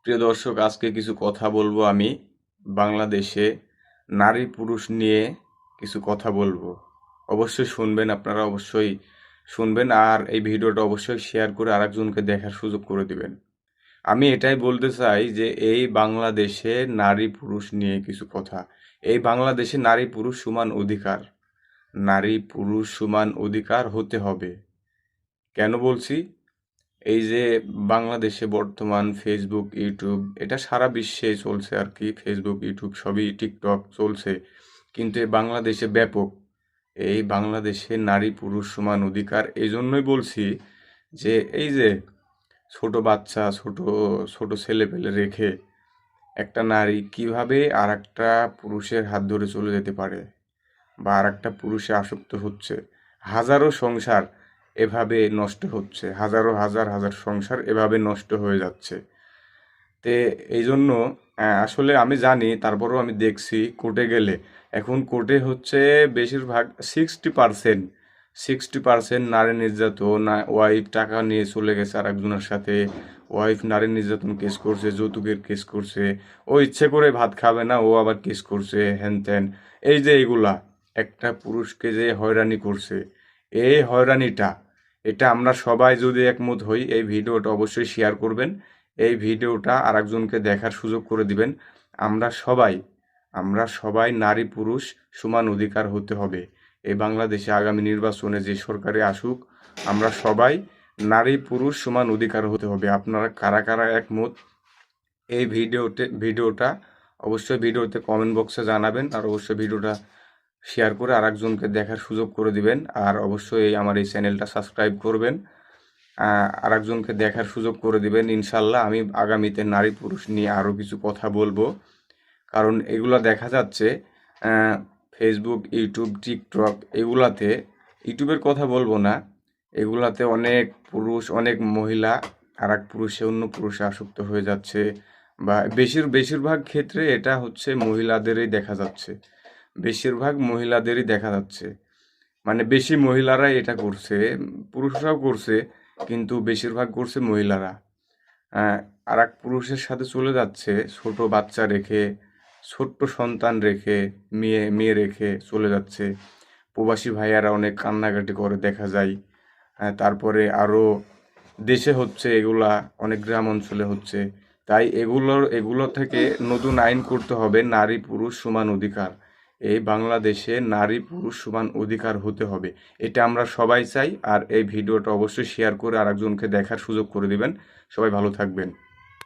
প্রিয় দর্শক, আজকে কিছু কথা বলবো আমি বাংলাদেশে নারী পুরুষ নিয়ে কিছু কথা বলবো। অবশ্যই শুনবেন, আপনারা অবশ্যই শুনবেন, আর এই ভিডিওটা অবশ্যই শেয়ার করে আরেকজনকে দেখার সুযোগ করে দিবেন। আমি এটাই বলতে চাই যে এই বাংলাদেশে নারী পুরুষ নিয়ে কিছু কথা। এই বাংলাদেশে নারী পুরুষ সমান অধিকার, নারী পুরুষ সমান অধিকার হতে হবে। কেন বলছি? এই যে বাংলাদেশে বর্তমান ফেসবুক, ইউটিউব, এটা সারা বিশ্বে চলছে আর কি। ফেসবুক, ইউটিউব সবই, টিকটক চলছে, কিন্তু এই বাংলাদেশে ব্যাপক। এই বাংলাদেশে নারী পুরুষ সমান অধিকার এই জন্যই বলছি যে এই যে ছোট বাচ্চা, ছোট ছোট ছেলেপেলে রেখে একটা নারী কিভাবে আর একটা পুরুষের হাত ধরে চলে যেতে পারে বা আর একটা পুরুষে আসক্ত হচ্ছে। হাজারো সংসার এভাবে নষ্ট হচ্ছে, হাজারো হাজার হাজার সংসার এভাবে নষ্ট হয়ে যাচ্ছে। তে এই জন্য আসলে আমি জানি, তারপরেও আমি দেখছি কোর্টে গেলে, এখন কোর্টে হচ্ছে বেশিরভাগ 60% নারী নির্যাতন। ওয়াইফ টাকা নিয়ে চলে গেছে আর একজনের সাথে, ওয়াইফ নারী নির্যাতন কেস করছে, যৌতুকের কেস করছে, ও ইচ্ছে করে ভাত খাবে না, ও আবার কেস করছে, হ্যান ত্যান। এই যে এইগুলা একটা পুরুষকে যে হয়রানি করছে, এই হয়রানিটা, এটা আমরা সবাই যদি একমত হই, এই ভিডিওটা অবশ্যই শেয়ার করবেন, এই ভিডিওটা আরেকজনকে দেখার সুযোগ করে দিবেন। আমরা সবাই আমরা সবাই নারী পুরুষ সমান অধিকার হতে হবে। এই বাংলাদেশে আগামী নির্বাচনে যে সরকারে আসুক, আমরা সবাই নারী পুরুষ সমান অধিকার হতে হবে। আপনারা কারা কারা একমত এই ভিডিওটা অবশ্যই ভিডিওতে কমেন্ট বক্সে জানাবেন, আর অবশ্যই ভিডিওটা শেয়ার করে আরেকজনকে দেখার সুযোগ করে দিবেন। আর অবশ্যই আমার এই চ্যানেলটা সাবস্ক্রাইব করবেন, আরেকজনকে দেখার সুযোগ করে দিবেন। ইনশাল্লাহ আমি আগামীতে নারী পুরুষ নিয়ে আরও কিছু কথা বলবো, কারণ এগুলা দেখা যাচ্ছে ফেসবুক, ইউটিউব, টিকটক, এগুলাতে, ইউটিউবের কথা বলবো না, এগুলাতে অনেক পুরুষ, অনেক মহিলা আর এক পুরুষে অন্য পুরুষে আসক্ত হয়ে যাচ্ছে, বা বেশিরভাগ ক্ষেত্রে এটা হচ্ছে মহিলাদেরই দেখা যাচ্ছে, বেশিরভাগ মহিলাদেরই দেখা যাচ্ছে। মানে বেশি মহিলারাই এটা করছে, পুরুষরাও করছে, কিন্তু বেশিরভাগ করছে মহিলারা। আর এক পুরুষের সাথে চলে যাচ্ছে, ছোট বাচ্চা রেখে, ছোট্ট সন্তান রেখে, মেয়ে মেয়ে রেখে চলে যাচ্ছে। প্রবাসী ভাইয়ারা অনেক কান্নাকাটি করে দেখা যায়। তারপরে আরও দেশে হচ্ছে এগুলা, অনেক গ্রাম অঞ্চলে হচ্ছে। তাই এগুলো থেকে নতুন আইন করতে হবে, নারী পুরুষ সমান অধিকার। এই বাংলাদেশে নারী পুরুষ সমান অধিকার হতে হবে, এটা আমরা সবাই চাই। আর এই ভিডিওটা অবশ্যই শেয়ার করে আরেকজনকে দেখার সুযোগ করে দিবেন। সবাই ভালো থাকবেন।